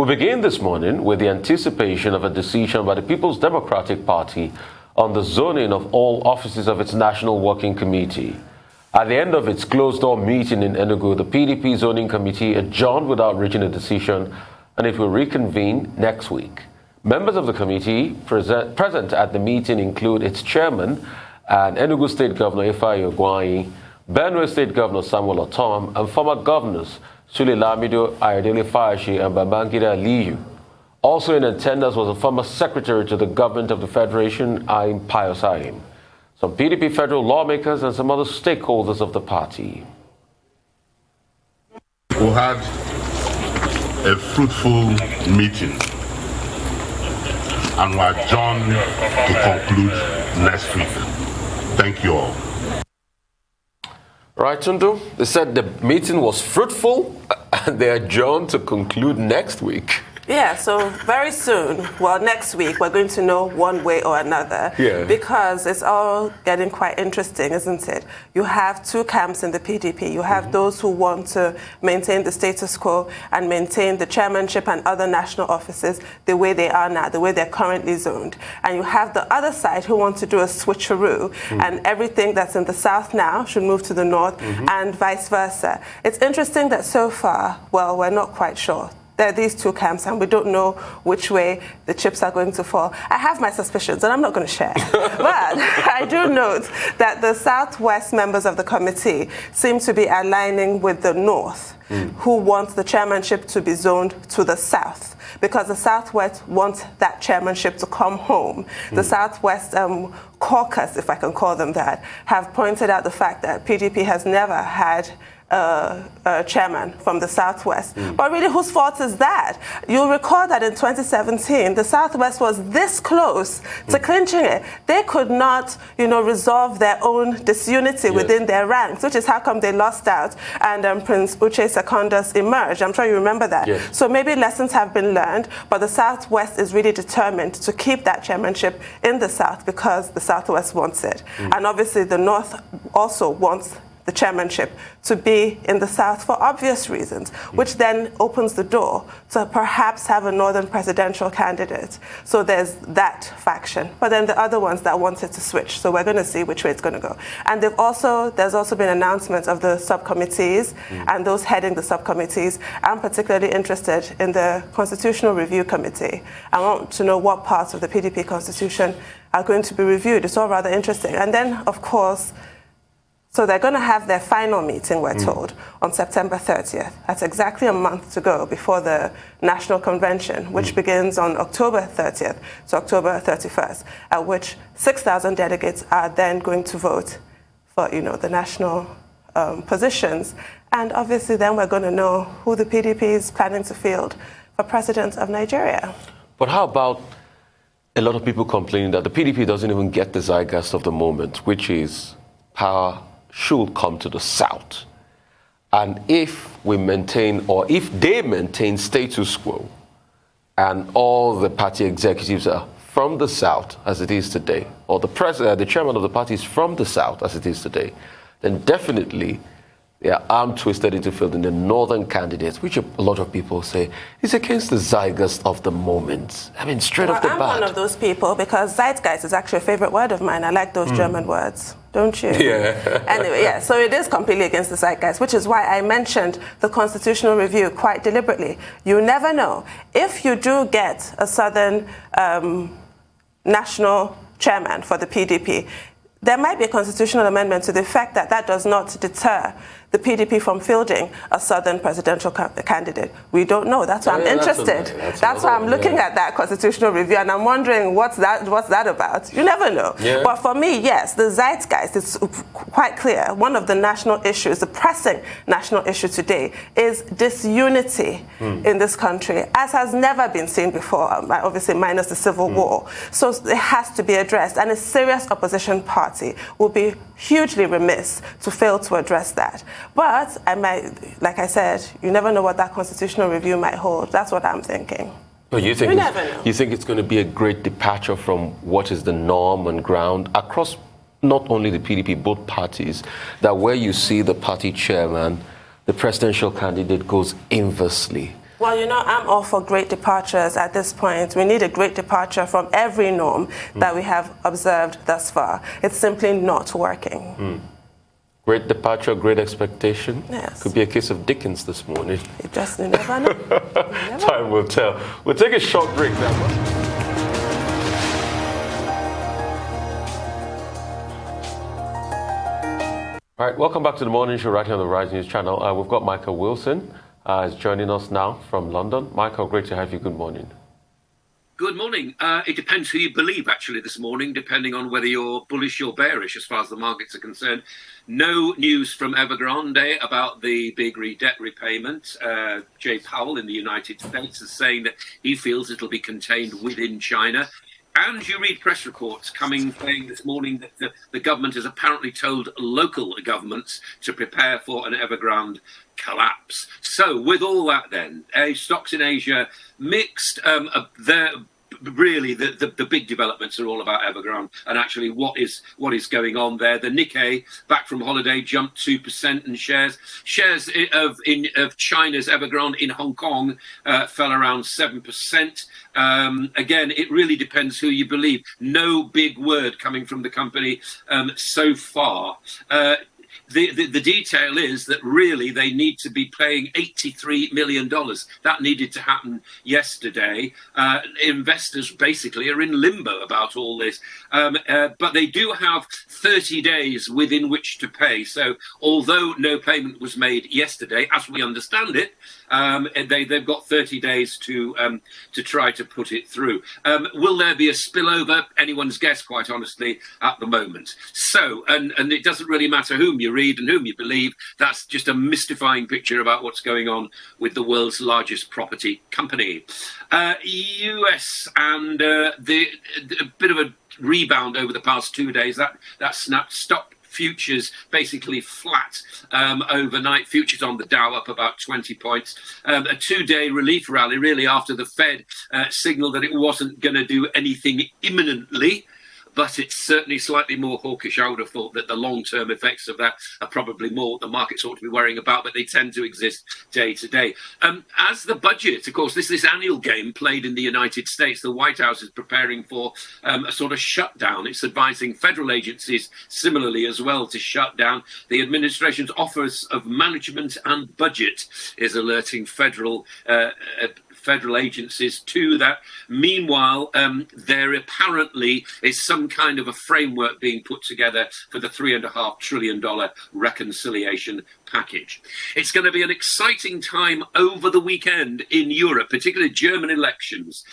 We begin this morning with the anticipation of a decision by the People's Democratic Party on the zoning of all offices of its National Working Committee. At the end of its closed-door meeting in Enugu, the PDP Zoning Committee adjourned without reaching a decision, and it will reconvene next week. Members of the committee present at the meeting include its chairman and Enugu State Governor Ifeanyi Ugwuanyi, Benue State Governor Samuel Ortom, and former governors Sule Lamido, Ayodele Fayashi, and Babangida Aliyu. Also in attendance was a former secretary to the government of the Federation, Aim Pius Aim, some PDP federal lawmakers, and some other stakeholders of the party. We had a fruitful meeting, and we're adjourned to conclude next week. Thank you all. Right, Tundu. They said the meeting was fruitful and they adjourned to conclude next week. Yeah, so very soon, well, next week, we're going to know one way or another. Yeah. Because it's all getting quite interesting, isn't it? You have two camps in the PDP. You have those who want to maintain the status quo and maintain the chairmanship and other national offices the way they are now, the way they're currently zoned. And you have the other side who want to do a switcheroo, and everything that's in the south now should move to the north, and vice versa. It's interesting that so far, well, we're not quite sure. There are these two camps, and we don't know which way the chips are going to fall. I have my suspicions, and I'm not going to share. But I do note that the Southwest members of the committee seem to be aligning with the North, who want the chairmanship to be zoned to the South, because the Southwest wants that chairmanship to come home. The Southwest caucus, if I can call them that, have pointed out the fact that PDP has never had a chairman from the Southwest. But really, whose fault is that? You'll recall that in 2017, the Southwest was this close to clinching it. They could not, resolve their own disunity within their ranks, which is how come they lost out and Prince Uche Secondus emerged. I'm sure you remember that. Yes. So maybe lessons have been learned, but the Southwest is really determined to keep that chairmanship in the South because the Southwest wants it. And obviously the North also wants the chairmanship to be in the South for obvious reasons, which then opens the door to perhaps have a northern presidential candidate. So there's that faction. But then the other ones that wanted to switch. So we're going to see which way it's going to go. And there's also been announcements of the subcommittees and those heading the subcommittees. I'm particularly interested in the Constitutional Review Committee. I want to know what parts of the PDP Constitution are going to be reviewed. It's all rather interesting. And then, of course, so they're going to have their final meeting, we're told, on September 30th. That's exactly a month to go before the National Convention, which begins on October 30th to October 31st, at which 6,000 delegates are then going to vote for, the national positions. And obviously then we're going to know who the PDP is planning to field for president of Nigeria. But how about a lot of people complaining that the PDP doesn't even get the zeitgeist of the moment, which is power should come to the South. And if we maintain, or if they maintain status quo, and all the party executives are from the South as it is today, or the chairman of the party is from the South as it is today, then definitely they are arm twisted into fielding the northern candidates, which a lot of people say is against the zeitgeist of the moment. I mean, straight off the bat. I'm one of those people because zeitgeist is actually a favorite word of mine. I like those German words, don't you? Yeah. Anyway, yeah, so it is completely against the zeitgeist, which is why I mentioned the Constitutional Review quite deliberately. You never know. If you do get a southern national chairman for the PDP, there might be a constitutional amendment to the effect that that does not deter the PDP from fielding a southern presidential candidate. We don't know. That's why I'm interested. That's why I'm looking at that constitutional review, and I'm wondering what's that about. You never know. Yeah. But for me, yes, the zeitgeist is quite clear. One of the national issues, the pressing national issue today, is disunity in this country, as has never been seen before, obviously minus the Civil War. So it has to be addressed, and a serious opposition party will be hugely remiss to fail to address that. But I might, like I said, you never know what that constitutional review might hold. That's what I'm thinking. But you think you think it's going to be a great departure from what is the norm and ground across not only the PDP, both parties, that where you see the party chairman, the presidential candidate goes inversely Well, I'm all for great departures at this point. We need a great departure from every norm that we have observed thus far. It's simply not working. Great departure, great expectation. Yes. Could be a case of Dickens this morning. You never know. Time will tell. We'll take a short break now. All right, welcome back to the morning show right here on the Rise News channel. We've got Michael Wilson is joining us now from London. Michael, great to have you. Good morning. Good morning. It depends who you believe, actually, this morning, depending on whether you're bullish or bearish as far as the markets are concerned. No news from Evergrande about the big debt repayment. Jay Powell in the United States is saying that he feels it'll be contained within China. And you read press reports saying this morning that the government has apparently told local governments to prepare for an Evergrande collapse. So with all that then, stocks in Asia mixed. Really, the big developments are all about Evergrande and actually what is going on there. The Nikkei, back from holiday, jumped 2%, and shares of China's Evergrande in Hong Kong fell around 7%. Again, it really depends who you believe. No big word coming from the company so far. The detail is that really they need to be paying $83 million. That needed to happen yesterday. Investors basically are in limbo about all this. But they do have 30 days within which to pay. So although no payment was made yesterday, as we understand it, they've got 30 days to try to put it through. Will there be a spillover? Anyone's guess, quite honestly, at the moment. So, and it doesn't really matter whom you read and whom you believe. That's just a mystifying picture about what's going on with the world's largest property company. US and a bit of a rebound over the past 2 days. That stock futures basically flat overnight. Futures on the Dow up about 20 points. A 2-day relief rally, really, after the Fed signaled that it wasn't going to do anything imminently. But it's certainly slightly more hawkish. I would have thought that the long-term effects of that are probably more what the markets ought to be worrying about, but they tend to exist day to day. As the budget, of course, this annual game played in the United States, the White House is preparing for a sort of shutdown. It's advising federal agencies similarly as well to shut down. The administration's Office of Management and Budget is alerting federal agencies to that. Meanwhile, there apparently is some kind of a framework being put together for the $3.5 trillion reconciliation package. It's going to be an exciting time over the weekend in Europe, particularly German elections.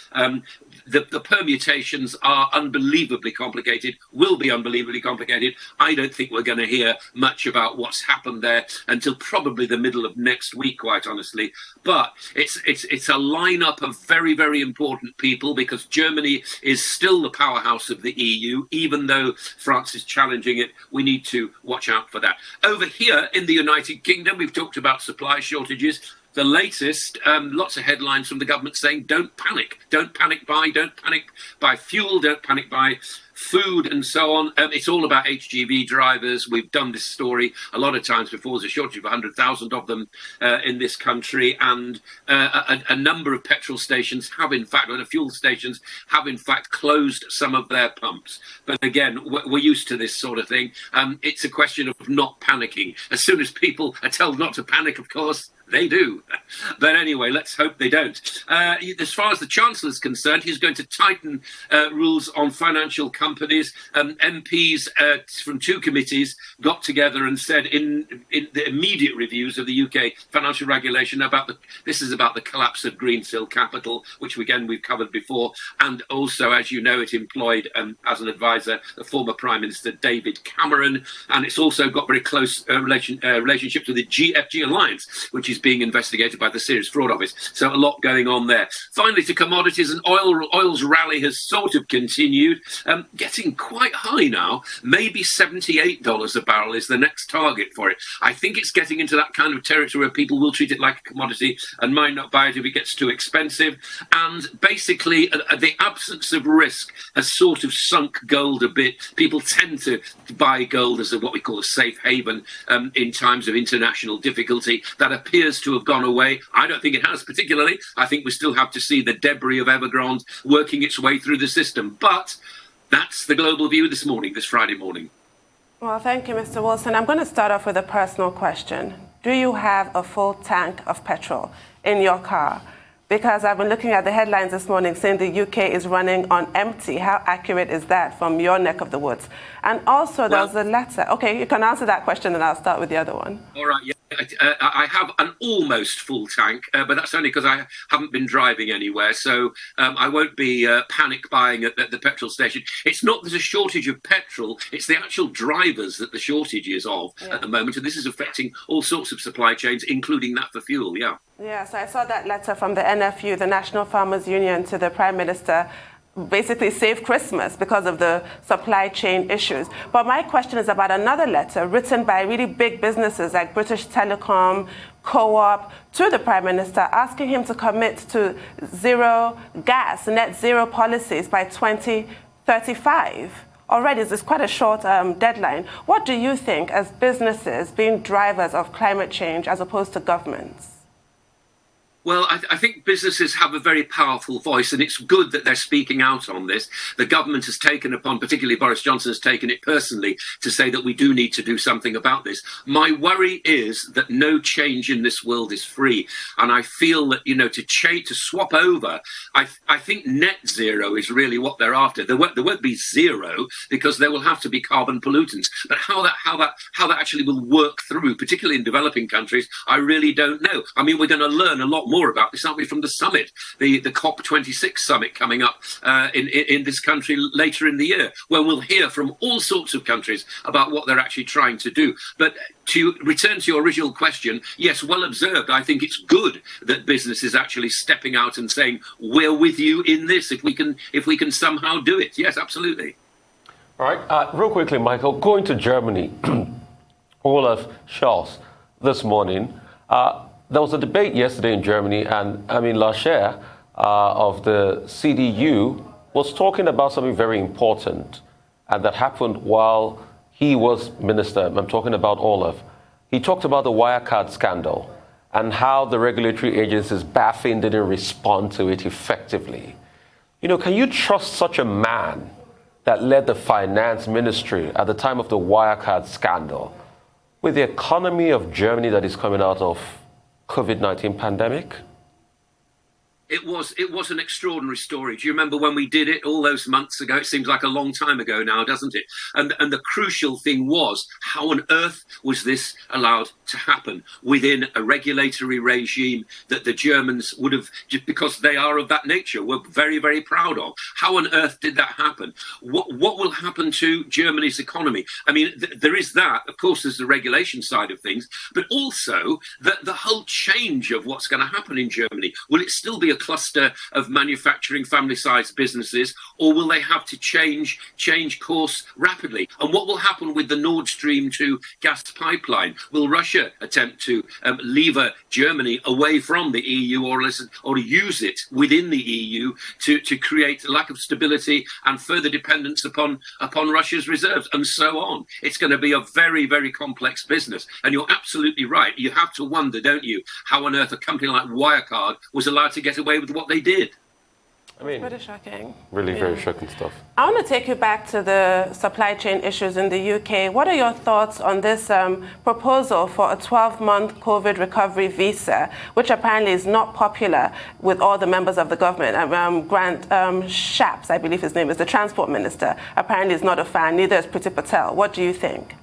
The permutations are unbelievably complicated, will be unbelievably complicated. I don't think we're going to hear much about what's happened there until probably the middle of next week, quite honestly. But it's a lineup of very, very important people, because Germany is still the powerhouse of the EU, even though France is challenging it. We need to watch out for that. Over here in the United Kingdom, we've talked about supply shortages. The latest, lots of headlines from the government saying, don't panic buy fuel, don't panic buy food and so on. It's all about HGV drivers. We've done this story a lot of times before. There's a shortage of 100,000 of them in this country, and a number of petrol stations have in fact, or the fuel stations have in fact closed some of their pumps. But again, we're used to this sort of thing. It's a question of not panicking. As soon as people are told not to panic, of course, they do. But anyway, let's hope they don't. As far as the Chancellor's concerned, he's going to tighten rules on financial companies. MPs from 2 committees got together and said in the immediate reviews of the UK financial regulation this is about the collapse of Greensill Capital, which again we've covered before. And also, as you know, it employed as an advisor the former Prime Minister David Cameron. And it's also got very close relationships with the GFG Alliance, which is being investigated by the Serious Fraud Office. So a lot going on there. Finally, to commodities, and oil's rally has sort of continued. getting quite high now. Maybe $78 a barrel is the next target for it. I think it's getting into that kind of territory where people will treat it like a commodity and might not buy it if it gets too expensive. And basically, the absence of risk has sort of sunk gold a bit. People tend to buy gold as what we call a safe haven in times of international difficulty. That appears to have gone away. I don't think it has particularly. I think we still have to see the debris of Evergrande working its way through the system. But that's the global view this morning, this Friday morning. Well, thank you, Mr. Wilson. I'm going to start off with a personal question. Do you have a full tank of petrol in your car? Because I've been looking at the headlines this morning saying the UK is running on empty. How accurate is that from your neck of the woods? And also, there was a letter. Okay, you can answer that question and I'll start with the other one. All right, yeah. I have an almost full tank, but that's only because I haven't been driving anywhere. So I won't be panic buying at the petrol station. It's not there's a shortage of petrol. It's the actual drivers that the shortage is of at the moment. And this is affecting all sorts of supply chains, including that for fuel, yeah. Yeah, so I saw that letter from the NFU, the National Farmers Union, to the Prime Minister, basically save Christmas because of the supply chain issues. But my question is about another letter written by really big businesses like British Telecom, Co-op, to the Prime Minister, asking him to commit to zero gas, net zero policies by 2035. Already, this is quite a short deadline. What do you think as businesses being drivers of climate change as opposed to governments? Well, I think businesses have a very powerful voice, and it's good that they're speaking out on this. The government has taken upon, particularly Boris Johnson has taken it personally, to say that we do need to do something about this. My worry is that no change in this world is free. And I feel that, to swap over, I think net zero is really what they're after. There won't be zero because there will have to be carbon pollutants. But how that actually will work through, particularly in developing countries, I really don't know. I mean, we're going to learn a lot more about this, aren't we, from the summit, the COP26 summit coming up in this country later in the year, where we'll hear from all sorts of countries about what they're actually trying to do. But to return to your original question, yes, well observed. I think it's good that business is actually stepping out and saying, we're with you in this if we can somehow do it. Yes, absolutely. All right. Real quickly, Michael, going to Germany, Olaf Scholz this morning, there was a debate yesterday in Germany, and Armin Laschet of the CDU was talking about something very important, and that happened while he was minister. I'm talking about Olaf. He talked about the Wirecard scandal and how the regulatory agencies, BaFin, didn't respond to it effectively. Can you trust such a man that led the finance ministry at the time of the Wirecard scandal with the economy of Germany that is coming out of COVID-19 pandemic? It was an extraordinary story. Do you remember when we did it all those months ago? It seems like a long time ago now, doesn't it? And the crucial thing was, how on earth was this allowed to happen within a regulatory regime that the Germans would have, just because they are of that nature, were very, very proud of? How on earth did that happen? What will happen to Germany's economy? I mean, there is that. Of course, there's the regulation side of things, but also the whole change of what's going to happen in Germany. Will it still be a cluster of manufacturing family-sized businesses, or will they have to change course rapidly? And what will happen with the Nord Stream 2 gas pipeline? Will Russia attempt to lever Germany away from the EU, or use it within the EU to create a lack of stability and further dependence upon Russia's reserves, and so on? It's going to be a very, very complex business. And you're absolutely right. You have to wonder, don't you, how on earth a company like Wirecard was allowed to get away with what they did. I mean, pretty shocking. Really, very shocking stuff. I want to take you back to the supply chain issues in the UK. What are your thoughts on this proposal for a 12-month COVID recovery visa, which apparently is not popular with all the members of the government? Grant Shapps, I believe his name is, the transport minister, apparently is not a fan. Neither is Priti Patel. What do you think?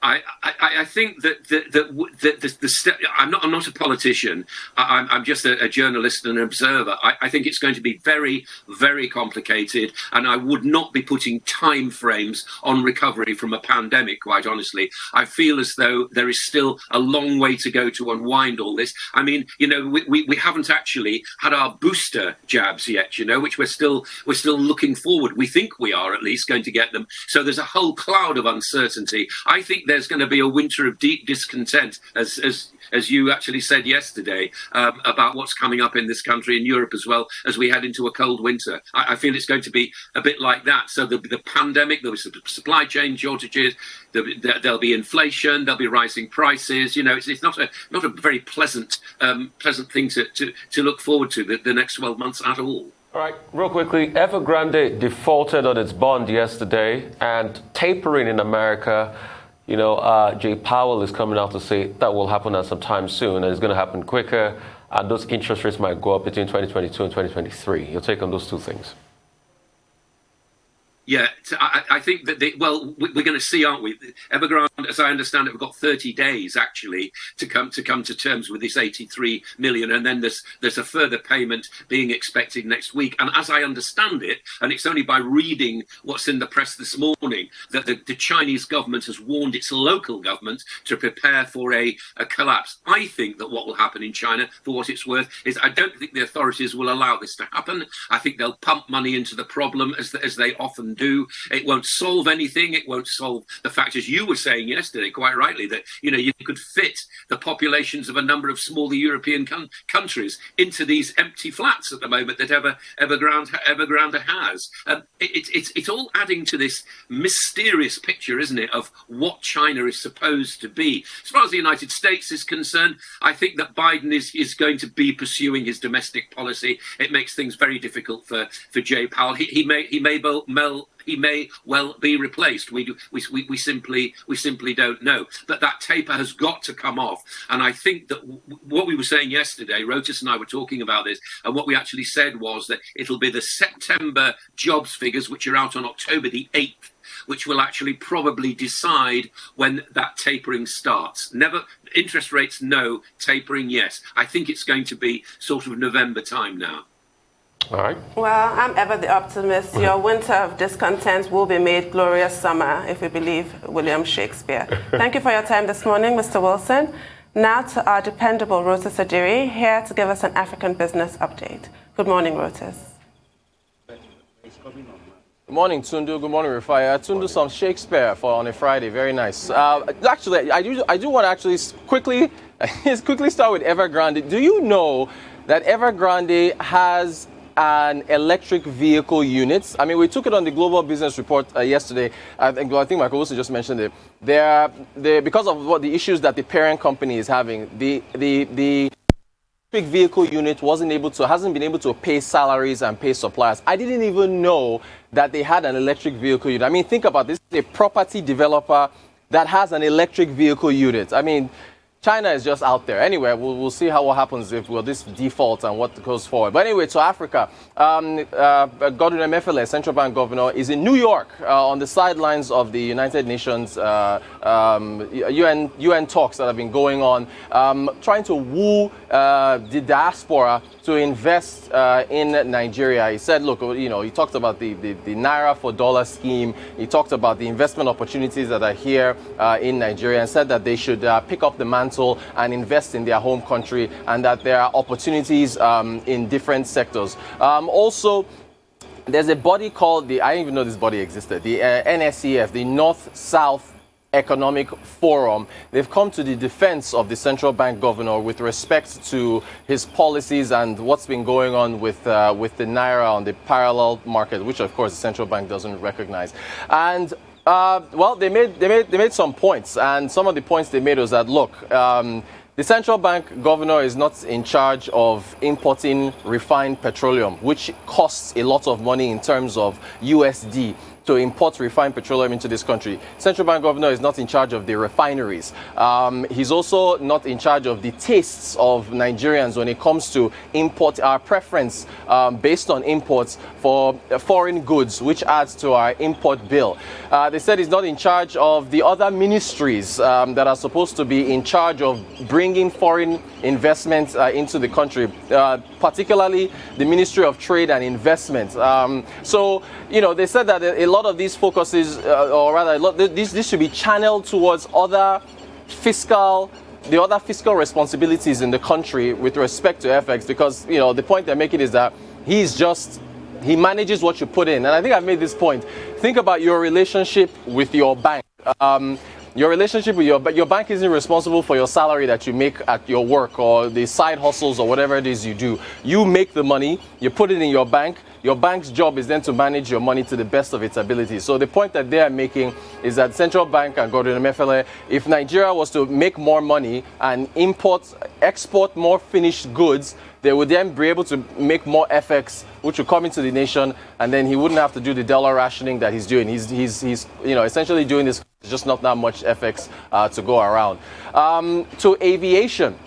I think that I'm not a politician. I'm just a journalist and an observer. I think it's going to be very, very complicated, and I would not be putting time frames on recovery from a pandemic. Quite honestly, I feel as though there is still a long way to go to unwind all this. I mean, we haven't actually had our booster jabs yet, which we're still looking forward. We think we are at least going to get them. So there's a whole cloud of uncertainty. I think there's going to be a winter of deep discontent, as you actually said yesterday, about what's coming up in this country and Europe as well as we head into a cold winter. I feel it's going to be a bit like that. So the pandemic, there'll be supply chain shortages, there'll be inflation, there'll be rising prices. It's not a very pleasant thing to look forward to the next 12 months at all. All right, real quickly, Evergrande defaulted on its bond yesterday, and tapering in America. Jay Powell is coming out to say that will happen at some time soon, and it's going to happen quicker, and those interest rates might go up between 2022 and 2023. Your take on those two things? Yeah, I think that we're going to see, aren't we? Evergrande, as I understand it, have got 30 days actually to come to terms with this 83 million, and then there's a further payment being expected next week. And as I understand it, and it's only by reading what's in the press this morning, that the Chinese government has warned its local government to prepare for a collapse. I think that what will happen in China, for what it's worth, is I don't think the authorities will allow this to happen. I think they'll pump money into the problem as they often do. It won't solve anything. It won't solve the fact, as you were saying yesterday, quite rightly, that you could fit the populations of a number of smaller European countries into these empty flats at the moment that Evergrande has. It's all adding to this mysterious picture, isn't it, of what China is supposed to be. As far as the United States is concerned, I think that Biden is going to be pursuing his domestic policy. It makes things very difficult for Jay Powell. He may well be replaced. We simply don't know. But that taper has got to come off. And I think that what we were saying yesterday, Rotis and I were talking about this, and what we actually said was that it'll be the September jobs figures, which are out on October the 8th, which will actually probably decide when that tapering starts. Never interest rates, no. Tapering, yes. I think it's going to be sort of November time now. All right. Well, I'm ever the optimist. Your winter of discontent will be made glorious summer, if we believe William Shakespeare. Thank you for your time this morning, Mr. Wilson. Now to our dependable Rotis Adiri, here to give us an African business update. Good morning, Rotis. Good morning, Tundu. Good morning, Rufai. Tundu, some Shakespeare on a Friday. Very nice. Actually, I do want to actually quickly start with Evergrande. Do you know that Evergrande has an electric vehicle unit? I mean, we took it on the Global Business Report yesterday. I think Michael Wilson just mentioned it. Because of what the issues that the parent company is having, the electric vehicle unit hasn't been able to pay salaries and pay suppliers. I didn't even know that they had an electric vehicle unit. I mean, think about this: a property developer that has an electric vehicle unit. I mean, China is just out there. Anyway, we'll see what happens if this default and what goes forward. But anyway, to Africa, Godwin Emefiele, central bank governor, is in New York on the sidelines of the United Nations UN talks that have been going on, trying to woo the diaspora to invest in Nigeria. He said, look, he talked about the Naira for dollar scheme. He talked about the investment opportunities that are here in Nigeria, and said that they should pick up the mantle and invest in their home country, and that there are opportunities in different sectors. Also, there's a body called I didn't even know this body existed, the NSEF, the North-South Economic Forum. They've come to the defense of the central bank governor with respect to his policies and what's been going on with the Naira on the parallel market, which of course the central bank doesn't recognize. And well, they made some points, and some of the points they made was that, look, the central bank governor is not in charge of importing refined petroleum, which costs a lot of money in terms of USD. to import refined petroleum into this country. Central bank governor is not in charge of the refineries. He's also not in charge of the tastes of Nigerians when it comes to import, our preference based on imports for foreign goods, which adds to our import bill. They said he's not in charge of the other ministries that are supposed to be in charge of bringing foreign investment into the country, particularly the Ministry of Trade and Investment. So, you know, they said that a lot of these focuses, or rather, this should be channeled towards the other fiscal responsibilities in the country with respect to FX, because, you know, the point they're making is that he manages what you put in. And I think I've made this point. Think about your relationship with your bank. Your relationship with your bank isn't responsible for your salary that you make at your work or the side hustles or whatever it is you do. You make the money, you put it in your bank. Your bank's job is then to manage your money to the best of its ability. So the point that they are making is that central bank and Godwin Emefiele, if Nigeria was to make more money and export more finished goods, they would then be able to make more FX, which would come into the nation, and then he wouldn't have to do the dollar rationing that he's doing. He's you know, essentially doing this. There's just not that much FX to go around. To aviation.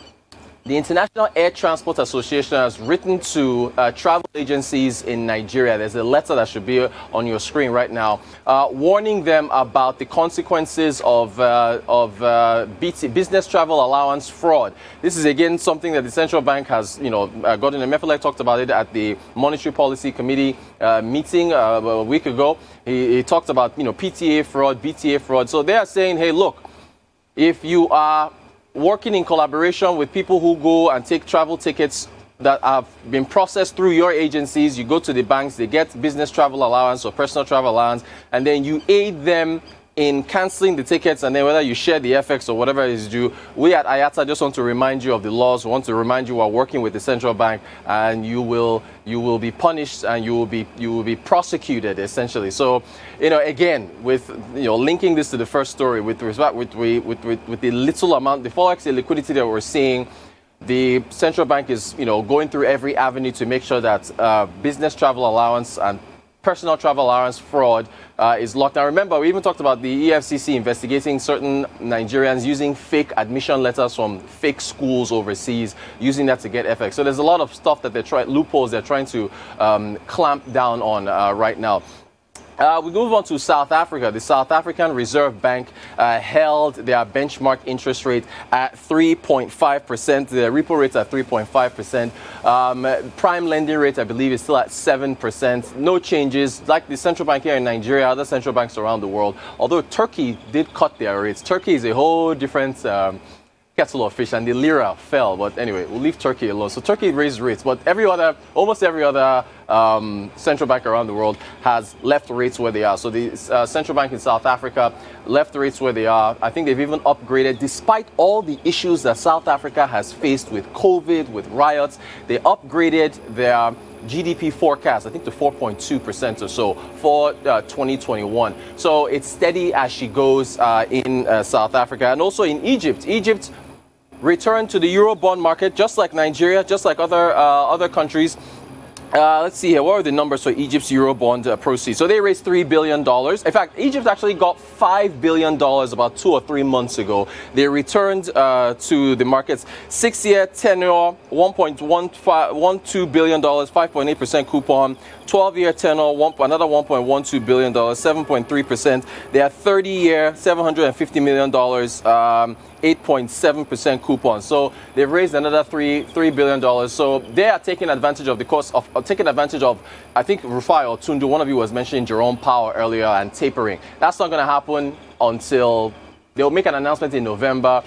The International Air Transport Association has written to travel agencies in Nigeria. There's a letter that should be on your screen right now, warning them about the consequences of business travel allowance fraud. This is again something that the central bank has, you know, Godwin Emefiele talked about it at the Monetary Policy Committee meeting a week ago. He talked about, you know, PTA fraud, BTA fraud. So they are saying, hey, look, if you are working in collaboration with people who go and take travel tickets that have been processed through your agencies, you go to the banks, they get business travel allowance or personal travel allowance, and then you aid them in cancelling the tickets, and then whether you share the FX or whatever it is due. We at IATA just want to remind you of the laws. We want to remind you we are working with the central bank, and you will be punished and you will be prosecuted essentially. So, you know, again, with, you know, linking this to the first story with respect with the little amount, the forex liquidity that we're seeing, the central bank is, you know, going through every avenue to make sure that business travel allowance and personal travel allowance fraud is locked. Now, remember, we even talked about the EFCC investigating certain Nigerians using fake admission letters from fake schools overseas, using that to get FX. So there's a lot of stuff that loopholes they're trying to clamp down on right now. We move on to South Africa. The South African Reserve Bank held their benchmark interest rate at 3.5%. The repo rate at 3.5%. Prime lending rate, I believe, is still at 7%. No changes. Like the central bank here in Nigeria, other central banks around the world. Although Turkey did cut their rates. Turkey is a whole different kettle of fish, and the lira fell. But anyway, we'll leave Turkey alone. So Turkey raised rates, but almost every other central bank around the world has left rates where they are. So the central bank in South Africa left rates where they are. I think they've even upgraded, despite all the issues that South Africa has faced with COVID, with riots. They upgraded their GDP forecast, I think, to 4.2% or so for 2021. So it's steady as she goes in South Africa. And also in Egypt. Egypt returned to the Euro bond market, just like Nigeria, just like other countries. Let's see here. What are the numbers for Egypt's Eurobond proceeds? So they raised $3 billion. In fact, Egypt actually got $5 billion about 2 or 3 months ago. They returned to the markets. 6-year tenure, $1.12 billion, 5.8% coupon. 12-year tenure, another $1.12 billion, 7.3%. They have 30-year, $750 million, 8.7% coupon. So they've raised another $3 billion. So they are taking advantage of the course of taking advantage of, I think Rufai or Tundu, one of you was mentioning Jerome Powell earlier, and tapering. That's not going to happen until they'll make an announcement in November.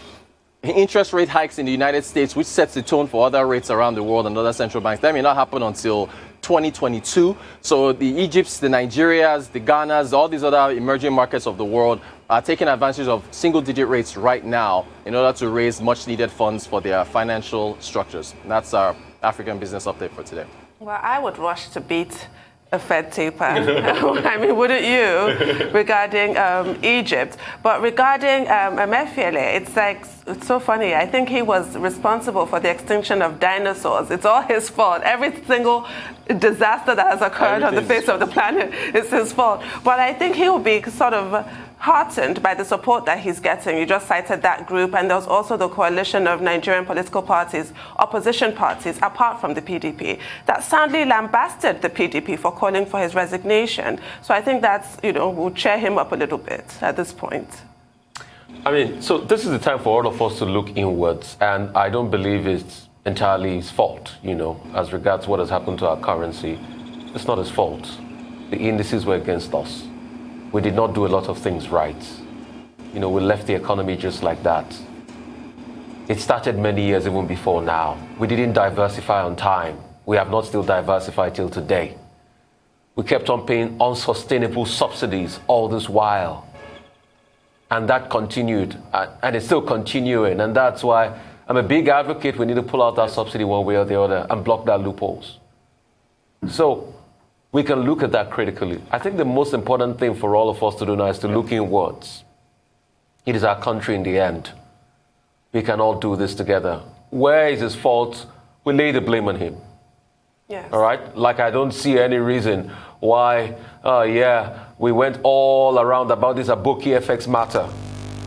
Interest rate hikes in the United States, which sets the tone for other rates around the world and other central banks, that may not happen until 2022. So the Egypts, the Nigerias, the Ghanas, all these other emerging markets of the world are taking advantage of single-digit rates right now in order to raise much-needed funds for their financial structures. And that's our African business update for today. Well, I would rush to beat a Fed taper. I mean, wouldn't you, regarding Egypt? But regarding Emefiele, it's so funny. I think he was responsible for the extinction of dinosaurs. It's all his fault. Every single disaster that has occurred on the face of the planet is his fault. But I think he will be sort of heartened by the support that he's getting. You just cited that group, and there's also the coalition of Nigerian political parties, opposition parties, apart from the PDP, that soundly lambasted the PDP for calling for his resignation. So I think that's, will cheer him up a little bit at this point. I mean, so this is the time for all of us to look inwards, and I don't believe it's entirely his fault, as regards what has happened to our currency. It's not his fault. The indices were against us. We did not do a lot of things right. We left the economy just like that. It started many years even before now. We didn't diversify on time. We have not still diversified till today. We kept on paying unsustainable subsidies all this while. And that continued, and it's still continuing. And that's why I'm a big advocate. We need to pull out that subsidy one way or the other and block that loopholes. So we can look at that critically. I think the most important thing for all of us to do now is to look inwards. It is our country in the end. We can all do this together. Where is his fault? We lay the blame on him. Yes. All right? Like, I don't see any reason why, we went all around about this Aboki FX matter.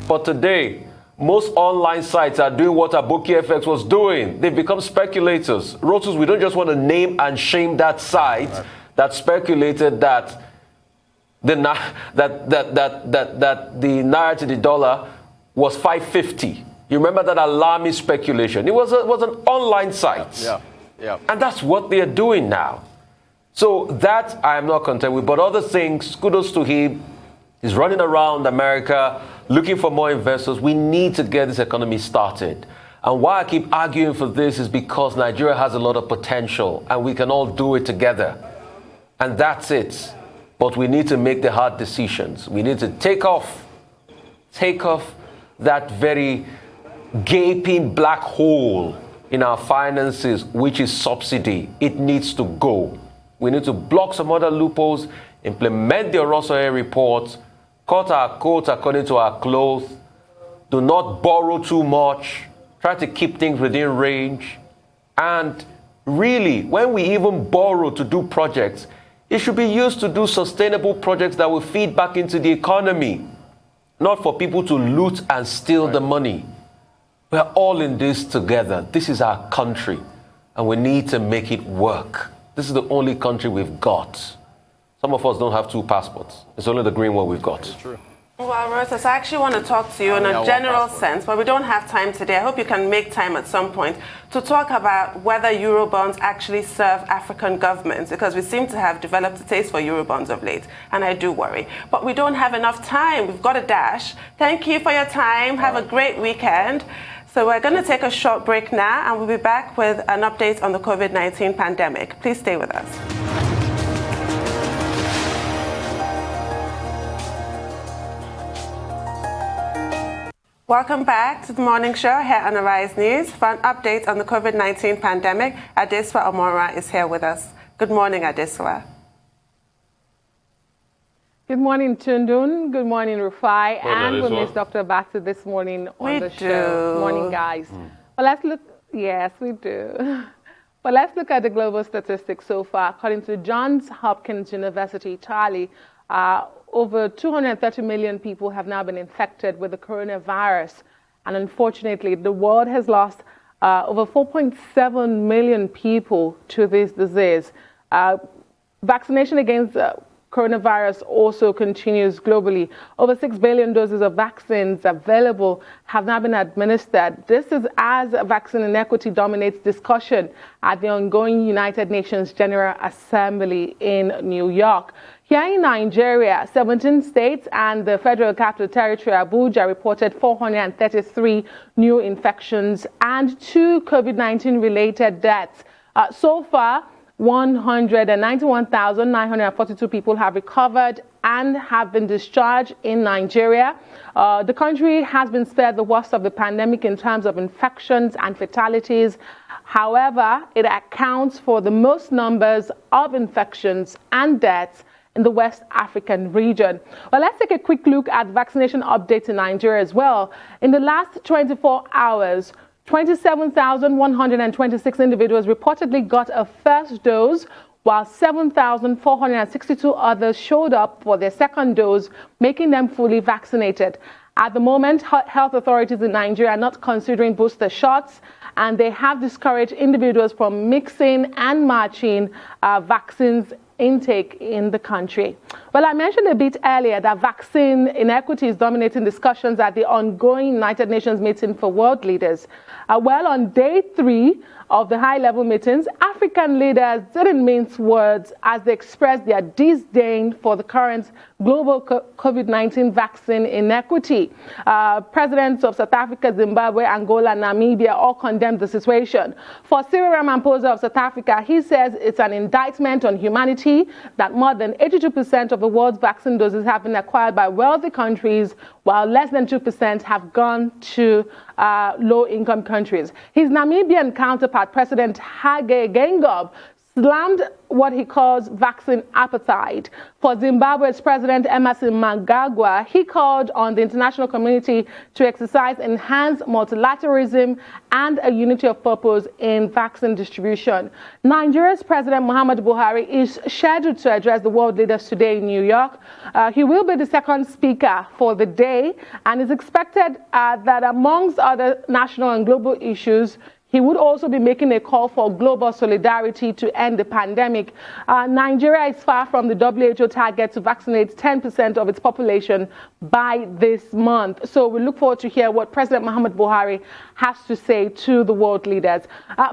But today, most online sites are doing what Aboki FX was doing. They've become speculators. Rotus, we don't just want to name and shame that site that speculated that the naira to the dollar was 550. You remember that alarming speculation? It was an online site. Yeah. And that's what they are doing now. So that I am not content with. But other things, kudos to him. He's running around America looking for more investors. We need to get this economy started. And why I keep arguing for this is because Nigeria has a lot of potential and we can all do it together. And that's it. But we need to make the hard decisions. We need to take off that very gaping black hole in our finances, which is subsidy. It needs to go. We need to block some other loopholes, implement the Orosoye report, cut our coats according to our clothes, do not borrow too much, try to keep things within range. And really, when we even borrow to do projects, it should be used to do sustainable projects that will feed back into the economy, not for people to loot and steal the money. We're all in this together. This is our country, and we need to make it work. This is the only country we've got. Some of us don't have 2 passports. It's only the green one we've got. It's true. Well, Rotus, I actually want to talk to you in a general sense, but we don't have time today. I hope you can make time at some point to talk about whether Eurobonds actually serve African governments, because we seem to have developed a taste for Eurobonds of late, and I do worry. But we don't have enough time. We've got a dash. Thank you for your time. Have a great weekend. So we're going to take a short break now, and we'll be back with an update on the COVID-19 pandemic. Please stay with us. Welcome back to the morning show here on Arise News. For an update on the COVID-19 pandemic, Adeswa Omora is here with us. Good morning, Adeswa. Good morning, Tundun. Good morning, Rufai. And we miss Dr. Batu this morning on the show. Morning, guys. Well, let's look. Yes, we do. But let's look at the global statistics so far. According to Johns Hopkins University, Charlie, over 230 million people have now been infected with the coronavirus. And unfortunately, the world has lost over 4.7 million people to this disease. Vaccination against coronavirus also continues globally. Over 6 billion doses of vaccines available have now been administered. This is as vaccine inequity dominates discussion at the ongoing United Nations General Assembly in New York. Here in Nigeria, 17 states and the Federal Capital Territory, Abuja, reported 433 new infections and 2 COVID-19 related deaths. So far, 191,942 people have recovered and have been discharged in Nigeria. The country has been spared the worst of the pandemic in terms of infections and fatalities. However, it accounts for the most numbers of infections and deaths in the West African region. Well, let's take a quick look at vaccination updates in Nigeria as well. In the last 24 hours, 27,126 individuals reportedly got a first dose, while 7,462 others showed up for their second dose, making them fully vaccinated. At the moment, health authorities in Nigeria are not considering booster shots, and they have discouraged individuals from mixing and matching vaccines intake in the country. Well, I mentioned a bit earlier that vaccine inequity is dominating discussions at the ongoing United Nations meeting for world leaders. Well, on day 3 of the high-level meetings, African leaders didn't mince words as they expressed their disdain for the current global COVID-19 vaccine inequity. Presidents of South Africa, Zimbabwe, Angola, and Namibia all condemned the situation. For Cyril Ramaphosa of South Africa, he says it's an indictment on humanity that more than 82% of the world's vaccine doses have been acquired by wealthy countries, while less than 2% have gone to low-income countries. His Namibian counterpart, President Hage Geingob, slammed what he calls vaccine appetite. For Zimbabwe's President Emmerson Mnangagwa, he called on the international community to exercise enhanced multilateralism and a unity of purpose in vaccine distribution. Nigeria's President Muhammadu Buhari is scheduled to address the world leaders today in New York. He will be the second speaker for the day, and is expected that amongst other national and global issues, he would also be making a call for global solidarity to end the pandemic. Nigeria is far from the WHO target to vaccinate 10% of its population by this month. So we look forward to hear what President Muhammadu Buhari has to say to the world leaders.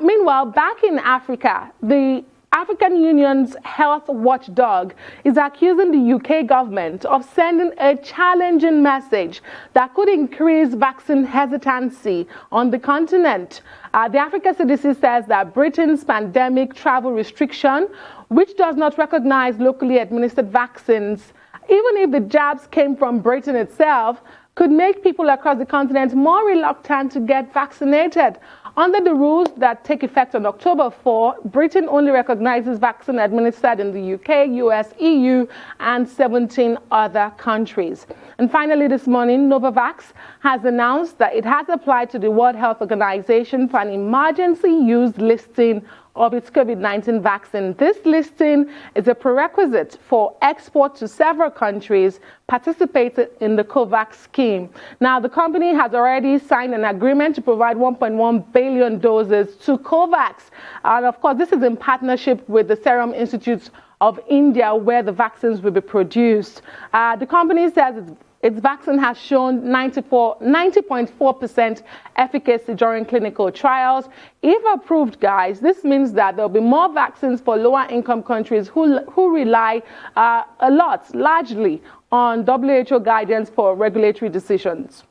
Meanwhile, back in Africa, the African Union's health watchdog is accusing the UK government of sending a challenging message that could increase vaccine hesitancy on the continent. The Africa CDC says that Britain's pandemic travel restriction, which does not recognize locally administered vaccines, even if the jabs came from Britain itself, could make people across the continent more reluctant to get vaccinated. Under the rules that take effect on October 4, Britain only recognizes vaccine administered in the UK, US, EU, and 17 other countries. And finally this morning, Novavax has announced that it has applied to the World Health Organization for an emergency use listing of its COVID-19 vaccine. This listing is a prerequisite for export to several countries participating in the COVAX scheme. Now, the company has already signed an agreement to provide 1.1 billion doses to COVAX. And of course, this is in partnership with the Serum Institute of India, where the vaccines will be produced. The company says its vaccine has shown 90.4% efficacy during clinical trials. If approved, guys, this means that there'll be more vaccines for lower income countries who rely largely on WHO guidance for regulatory decisions.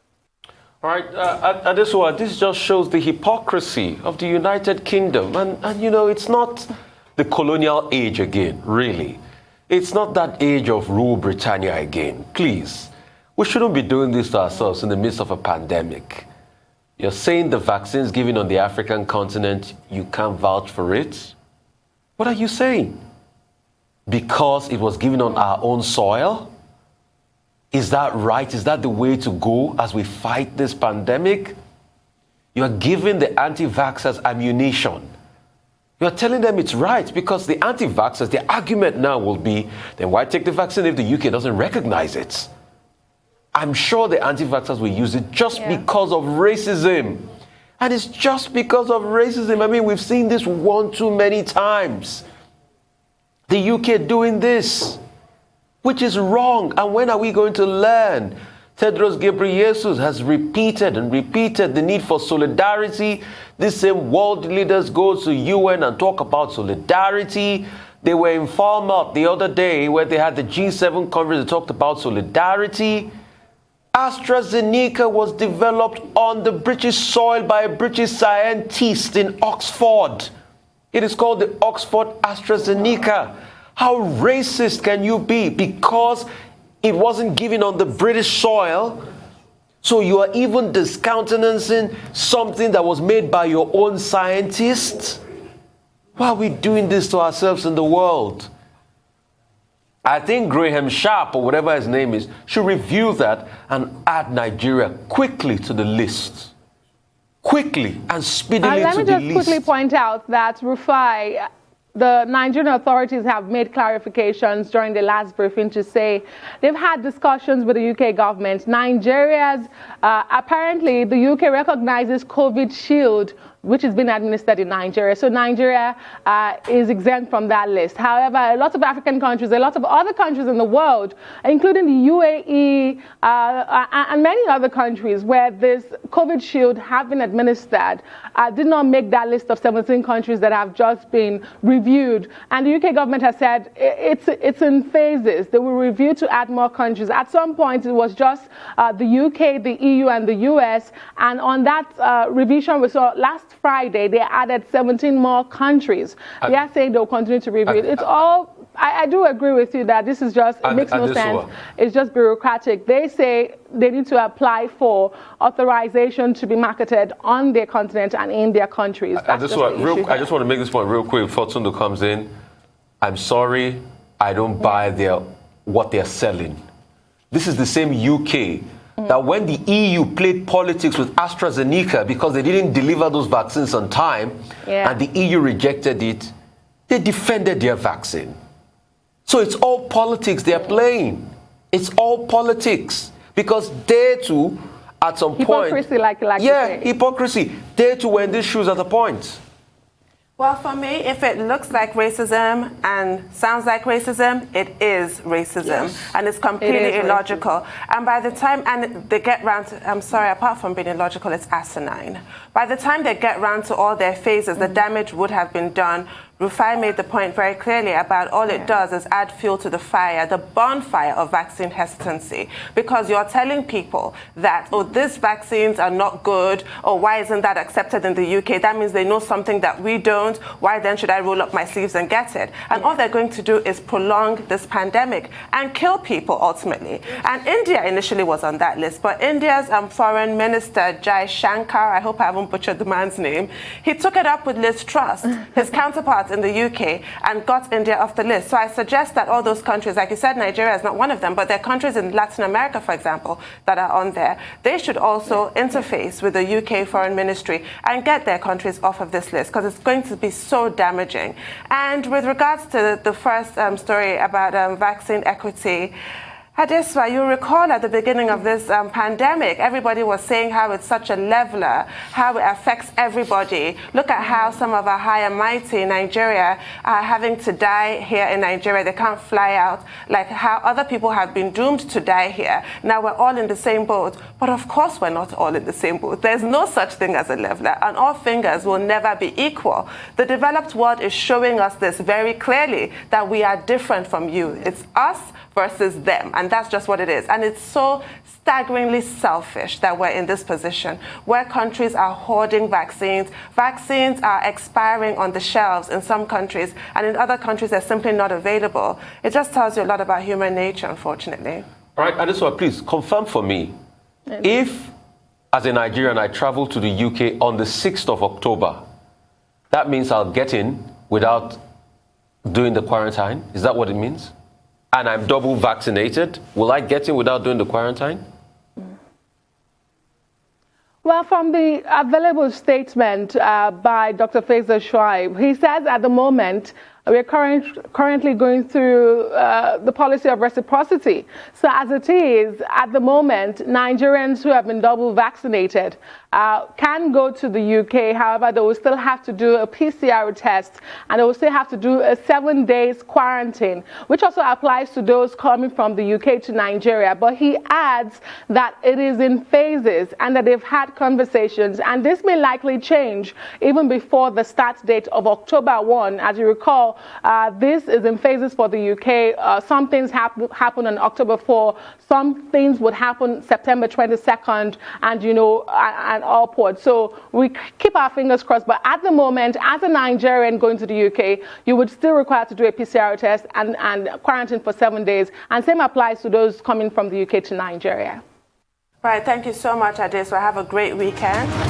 All right, Adesuwa, this just shows the hypocrisy of the United Kingdom. And you know, it's not the colonial age again, really. It's not that age of rule Britannia again. Please. We shouldn't be doing this to ourselves in the midst of a pandemic. You're saying the vaccines given on the African continent, you can't vouch for it? What are you saying? Because it was given on our own soil? Is that right? Is that the way to go as we fight this pandemic? You are giving the anti-vaxxers ammunition. You are telling them it's right, because the anti-vaxxers, the argument now will be, then why take the vaccine if the UK doesn't recognize it? I'm sure the anti-vaxxers will use it just because of racism. And it's just because of racism. I mean, we've seen this one too many times. The UK doing this, which is wrong. And when are we going to learn? Tedros Ghebreyesus has repeated and repeated the need for solidarity. These same world leaders go to UN and talk about solidarity. They were in Falmouth the other day where they had the G7 conference. They talked about solidarity. AstraZeneca was developed on the British soil by a British scientist in Oxford. It is called the Oxford AstraZeneca. How racist can you be? Because It wasn't given on the British soil. So you are even discountenancing something that was made by your own scientists? Why are we doing this to ourselves in the world? I think Graham Sharp, or whatever his name is, should review that and add Nigeria quickly to the list. Quickly and speedily to the list. Let me just quickly point out that, Rufai, the Nigerian authorities have made clarifications during the last briefing to say they've had discussions with the UK government. Apparently the UK recognizes COVID Shield, which has been administered in Nigeria. So Nigeria is exempt from that list. However, a lot of African countries, a lot of other countries in the world, including the UAE and many other countries where this COVID Shield have been administered, did not make that list of 17 countries that have just been reviewed. And the UK government has said it's in phases. They will review to add more countries. At some point, it was just the UK, the EU, and the US. And on that revision, we saw last Friday, they added 17 more countries. They are saying they'll continue to review it. It's all, I do agree with you that this is just, it makes no sense. It's just bureaucratic. They say they need to apply for authorization to be marketed on their continent and in their countries. I just want to make this point real quick before Tundu comes in. I'm sorry, I don't buy what they're selling. This is the same UK that when the EU played politics with AstraZeneca because they didn't deliver those vaccines on time, and the EU rejected it, they defended their vaccine. So it's all politics they're playing. It's all politics. Because they too, at some point... Hypocrisy, like you say. Hypocrisy. They too were in these shoes at a point. Well, for me, if it looks like racism and sounds like racism, it is racism. Yes. And it's completely illogical. And by the time they get round to, I'm sorry, apart from being illogical, it's asinine. By the time they get round to all their phases, the damage would have been done. Rufai made the point very clearly about all it does is add fuel to the fire, the bonfire of vaccine hesitancy, because you're telling people that, oh, these vaccines are not good, or why isn't that accepted in the UK? That means they know something that we don't. Why then should I roll up my sleeves and get it? And all they're going to do is prolong this pandemic and kill people ultimately. And India initially was on that list, but India's foreign minister, Jai Shankar, I hope I haven't butchered the man's name, he took it up with Liz Truss, his counterpart in the UK, and got India off the list. So I suggest that all those countries, like you said, Nigeria is not one of them, but there are countries in Latin America, for example, that are on there. They should also interface with the UK Foreign Ministry and get their countries off of this list, because it's going to be so damaging. And with regards to the first story about vaccine equity, Adeswa, you recall at the beginning of this pandemic, everybody was saying how it's such a leveler, how it affects everybody. Look at how some of our high and mighty in Nigeria are having to die here in Nigeria. They can't fly out, like how other people have been doomed to die here. Now we're all in the same boat. But of course we're not all in the same boat. There's no such thing as a leveler, and all fingers will never be equal. The developed world is showing us this very clearly, that we are different from you. It's us versus them, and that's just what it is. And it's so staggeringly selfish that we're in this position where countries are hoarding vaccines. Vaccines are expiring on the shelves in some countries, and in other countries they're simply not available. It just tells you a lot about human nature, unfortunately. All right, Adeswa, please confirm for me, if as a Nigerian I travel to the UK on the 6th of October, that means I'll get in without doing the quarantine? Is that what it means? And I'm double vaccinated, will I get in without doing the quarantine? Well, from the available statement by Dr. Faiza Shuaib, he says at the moment, we're currently going through the policy of reciprocity. So as it is, at the moment, Nigerians who have been double vaccinated can go to the UK. However, they will still have to do a PCR test, and they will still have to do a 7 days quarantine, which also applies to those coming from the UK to Nigeria. But he adds that it is in phases and that they've had conversations, and this may likely change even before the start date of October 1. As you recall, This is in phases for the UK. Some things happen on October 4. Some things would happen September 22nd, and and upward. So we keep our fingers crossed. But at the moment, as a Nigerian going to the UK, you would still require to do a PCR test and quarantine for 7 days. And same applies to those coming from the UK to Nigeria. Right. Thank you so much, Adeswa. Have a great weekend.